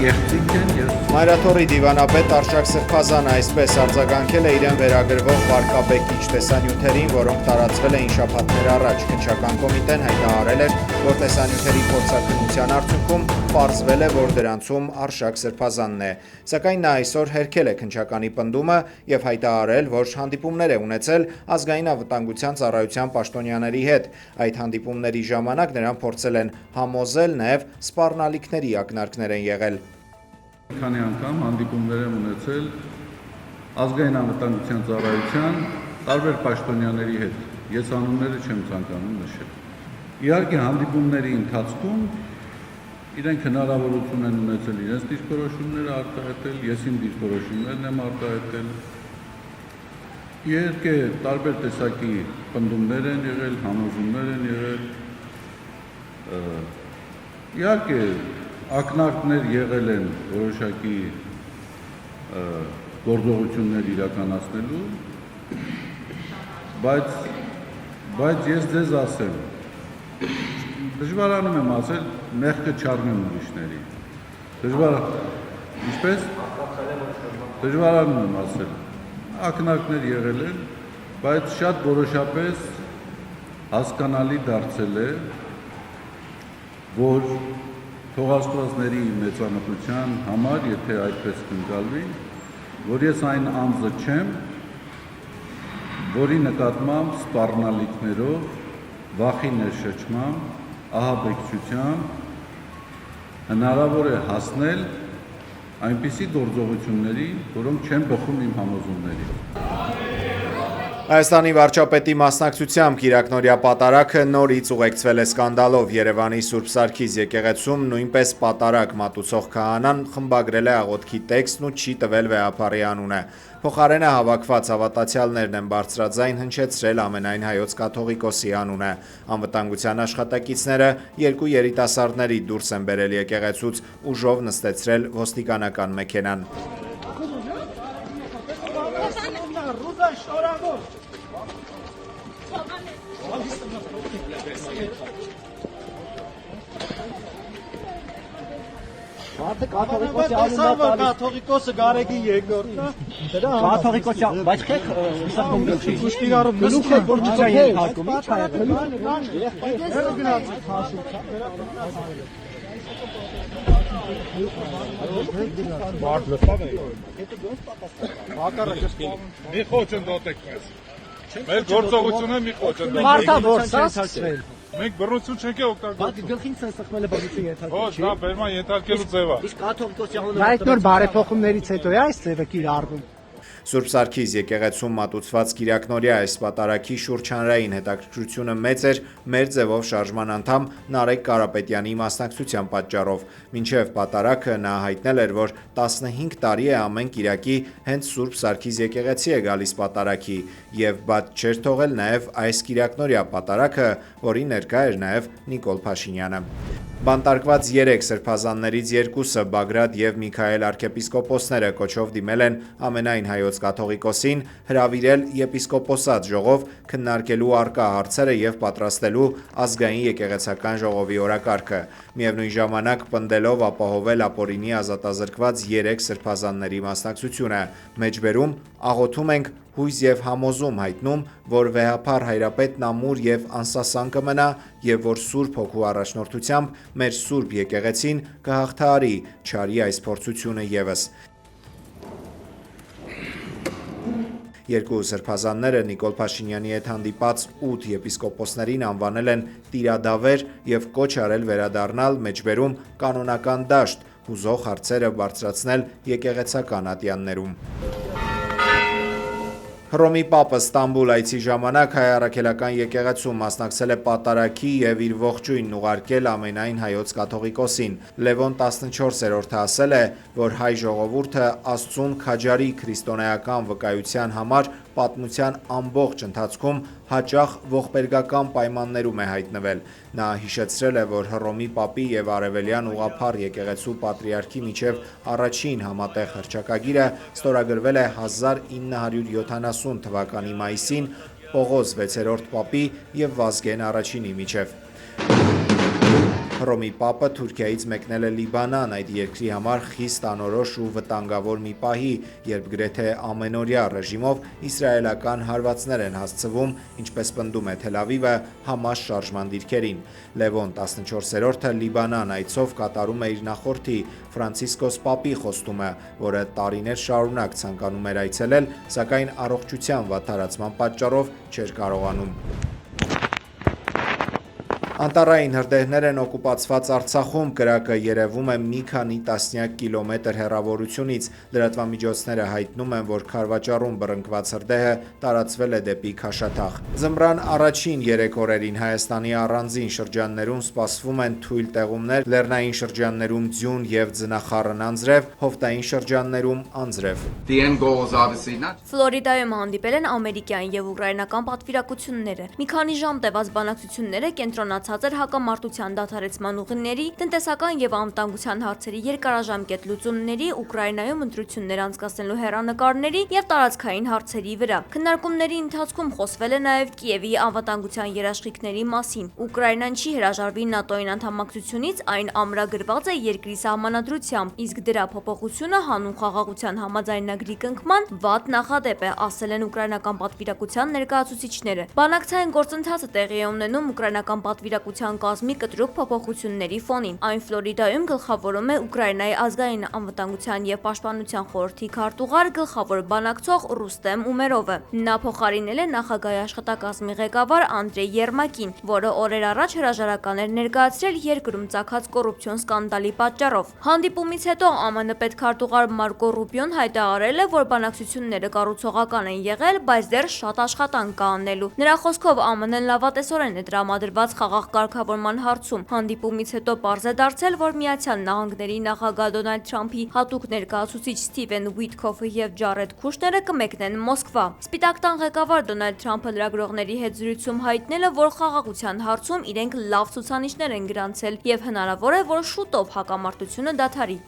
կեղծիք են եւ Մայրաթորի դիվանապետ Արշակ Սրբազանը այսպես արձագանքել է իրեն վերագրվող վարկաբեկիչ տեսանյութերին, որոնք տարածվել էին շաբաթներ առաջ։ Քննչական կոմիտեն հայտարարել էր, որ տեսանյութերի փորձաքննության արդյունքում պարզվել է, որ դրանցում Արշակ Սրբազանն է։ Սակայն նա այսօր հերքել է քննչականի պնդումը եւ հայտարարել, որ հանդիպումներ է ունեցել ազգային անվտանգության ծառայության պաշտոնյաների հետ։ Այդ հանդիպումների ժամանակ նրան փորձել են համոզել, նաեւ սպառնալիքների ակնարկներ են եղել։ Քանի անգամ հանդիպումներ եմ ունեցել ազգային անվտանգության ծառայության տարբեր պաշտոնյաների հետ։ Ես անունները չեմ ցանկանում նշել։ Իհարկե հանդիպումների ընթացքում իրենք հնարավորություն են ունեցել իրենց դիրքորոշումները արտահայտել, ես իմ դիրքորոշումներն եմ արտահայտել։ Իհարկե տարբեր տեսակի պնդումներ են եղել, համոզումներ են եղել։ Իհարկե ակնարկներ եղել են որոշակի գործողություններ իրականացնելու, բայց ես ձեզ ասեմ, դժվարանում եմ ասել, մեղքը չառնեմ ուրիշների։ Դժվարանում եմ ասել, ակնարկներ եղել են, բայց շատ որոշապես հասկանալի դարձել է, որ թողարկվածների մեծամտության համար, եթե այդպես կընկալվի, որ ես այն անձը չեմ, որի նկատմամբ սպառնալիքներով, վախի ներշնչմամբ, ահաբեկչությամբ հնարավոր է հասնել այնպիսի գործողությունների, որոնք չեն բխում իմ համոզումների։ Հայաստանի վարչապետի մասնակցությամբ Կիրակնորյա պատարագը նորից ուղեկցվել է սկանդալով։ Երևանի Սուրբ Սարգիս եկեղեցում նույնպես պատարագ մատուցող քահանան խմբագրել է աղոթքի տեքստն ու չի տվել վեհապարի անունը։ Փոխարենը հավաքված հավատացյալներն են բարձրաձայն հնչեցրել ամենայն հայոց կաթողիկոսի անունը։ Անվտանգության աշխատակիցները երկու երիտասարդների դուրս են բերել եկեղեցուց, ուժով նստեցրել ոստիկանական մեքենան։ Կաթողիկոսը Գարեգի երկրորդն է։ Կաթողիկոսը, բայց քեք սպասում գլխի։ Ուշտիգարով գլուխ է որ չկա ենթարկում, ի՞նչ է։ Մի խոչընդոտեք մեզ։ Մեր գործողությունը մի խոչընդոտ։ Մարտա որսացվել։ Մենք բռնություն չենք օգտագործում։ Գլխին սխմել է բռնություն ենթարկում։ Ոչ, դա բերման ենթարկելու ձև է։ Իսկ կաթողիկոսի անունը այդ նոր բարեփոխումներից հետո է այս ձևը կիրառվում։ Սուրբ Սարգիս եկեղեցում մատուցված Կիրակնորյա այս պատարագի շուրջ հանրային հետաքրքրությունը մեծ էր մեր ձևով շարժման անդամ Նարեկ Կարապետյանի մասնակցության պատճառով։ Մինչև պատարագը նա հայտնել էր, որ 15 տարի է ամեն կիրակի հենց Սուրբ Սարգիս եկեղեցի է գալիս պատարագի եւ բաց չէր թողել նաեւ այս Կիրակնորյա պատարագը, որի ներկա էր նաեւ Նիկոլ Փաշինյանը։ Բանտարկված 3 սրբազաններից երկուսը Բագրատ եւ Միքայել arczepiskoposները կոչով դիմել են ամենայն հայոց կաթողիկոսին հրավիրել եպիսկոպոսատ ժողով քննարկելու առկա հարցերը եւ պատրաստելու ազգային եկեղեցական ժողովի օրակարգը։ Միևնույն ժամանակ պնդելով ապահովել ապօրինի ազատազրկված 3 սրբազանների մասնակցությունը։ Մեջբերում աղոթում ենք հույզ եւ համոզում հայտնում, որ վեհապար հայրապետն ամուր եւ անսասան կմնա եւ որ Սուրբ Հոգու առաջնորդությամբ մեր Սուրբ եկեղեցին կհաղթահարի չարի այս փորձությունը եւս։ Երկու սրբազանները Նիկոլ Փաշինյանի հետ հանդիպած 8 եպիսկոպոսներին անվանել են տիրադավեր եւ կոչ արել վերադառնալ մեջբերում կանոնական դաշտ, հուզող հարցերը բարձրացնել եկեղեցական ատյաններում։ Հռոմի Պապը Ստամբուլ այցի ժամանակ հայ առաքելական եկեղեցում մասնակցել է պատարագի եւ իր ողջույնն ուղարկել ամենայն հայոց կաթողիկոսին։ Լևոն 14-րդը ասել է, որ հայ ժողովուրդը Աստծուն քաջարի քրիստոնեական վկայության համար պատմության ամբողջ ընթացքում հաճախ ողբերգական պայմաններում է հայտնվել։ Նա հիշեցրել է, որ Հռոմի Պապի եւ Արևելյան ուղղափառ եկեղեցու պատրիարքի միջև առաջին համատեղ հռչակագիրը ստորագրվել է 1970 թվականի մայիսին Պողոս 6-րդ Պապի եւ Վազգեն I-ի միջև։ Հռոմի Պապը Թուրքիայից մեկնել է Լիբանան, այդ երկրի համար խիստ անորոշ ու վտանգավոր մի պահի, երբ գրեթե ամենօրյա ռեժիմով իսրայելական հարվածներ են հասցվում, ինչպես պնդում է Թել Ավիվը Համաս շարժման դիրքերին։ Լևոն 14-րդը Լիբանան այցով կատարում է իր նախորդի Ֆրանցիսկոս Պապի խոստումը, որը տարիներ շարունակ ցանկանում էր այցելել, սակայն առողջության վատթարացման պատճառով չէր կարողանում։ Անտառային հրդեհներ են օկուպացված Արցախում, կրակը երևում է մի քանի տասնյակ կիլոմետր հեռավորությունից, լրատվամիջոցները հայտնում են, որ քարվաճառում բռնկված հրդեհը տարածվել է դեպի Քաշաթաղ։ Ձմռան առաջին 3 օրերին Հայաստանի առանձին շրջաններում սպասվում են թույլ տեղումներ, լեռնային շրջաններում ձյուն և ձնախառն անձրև, հովտային շրջաններում անձրև։ Ֆլորիդայում հանդիպել են ամերիկյան և ուկրաինական պատվիրակությունները։ Մի քանի ժամ տևած բանակցությունները կենտրոնացած էր հակամարտության դադարեցման ուղիների, տնտեսական և անվտանգության հարցերի երկարաժամկետ լուծումների, Ուկրաինայում ընտրություններ անցկացնելու հեռանկարների և տարածքային հարցերի վրա։ Քննարկումների ընթացքում խոսվել է նաև Կիևի անվտանգության երաշխիքների մասին։ Ուկրաինան չի հրաժարվի ՆԱՏՕ-ին անդամակցությունից, այն ամրագրված է երկրի սահմանադրությամբ, իսկ դրա փոփոխությունը հանուն խաղաղության համաձայնագրի կնքման վատ նախադեպ է, ասել են ուկրաինական պատվիրակության ներկայացուցիչները։ Բանակցային գործընթացը տեղի է ունենում ուկրաինական պատվիրակության կազմի կտրուկ փոփոխությունների ֆոնին։ Այն Ֆլորիդայում գլխավորում է Ուկրաինայի ազգային անվտանգության և պաշտպանության խորհրդի քարտուղար, գլխավոր բանակցող Ռուստեմ Ումերովը։ Նա փոխարինել է նախագահի աշխատակազմի ղեկավար Անդրեյ Երմակին, որը օրեր առաջ հրաժարական էր ներկայացրել երկրում ծագած կոռուպցիոն սկանդալի պատճառով։ Հանդիպումից հետո ԱՄՆ պետքարտուղար Մարկո Ռուբիոն հայտարարել է, որ բանակցությունները կառուցողական են եղել, բայց դեռ շատ աշխատանք կա անելու։ Նրա խոսքով ԱՄՆ-ն լավատեսորեն է տրամադրված խաղաղ կարգավորման հարցում։ Հանդիպումից հետո պարզ է դարձել, որ Միացյալ Նահանգների նախագահ Դոնալդ Թրամփի հատուկ ներկայացուցիչ Սթիվեն Ուիթքոֆը և Ջարեդ Քուշները կմեկնեն Մոսկվա։ Սպիտակ տան ղեկավար Դոնալդ Թրամփը լրագրողների հետ զրույցում հայտնել է, որ խաղաղության հարցում իրենք լավ ցուցանիշներ են գրանցել և հնարավոր է, որ շուտով հակամարտությունը դադարի։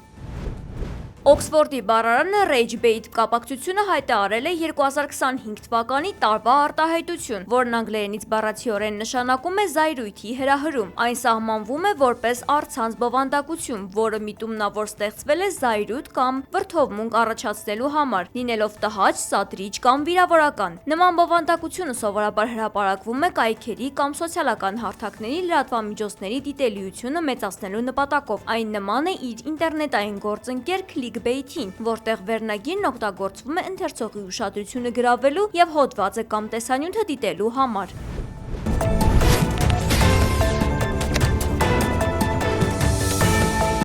Օքսֆորդի բառարանը Rage-Bait կապակցությունը հայտարարել է 2025 թվականի տարվա արտահայտություն, որն անգլերենից բառացիորեն նշանակում է զայրույթի հրահրում։ Այն սահմանվում է որպես առցանց բովանդակություն, որը միտումնավոր ստեղծվել է զայրույթ կամ վրդովմունք առաջացնելու համար, լինելով տհաճ, սադրիչ կամ վիրավորական։ Նման բովանդակությունը սովորաբար հրապարակվում է կայքերի կամ սոցիալական հարթակների լրատվամիջոցների դիտելիությունը մեծացնելու նպատակով։ Այն նման է իր ինտերնետային գործընկեր Clickbait-ին, որտեղ վերնագիրն օգտագործվում է ընթերցողի ուշադրությունը գրավելու և հոդվածը կամ տեսանյութը դիտելու համար։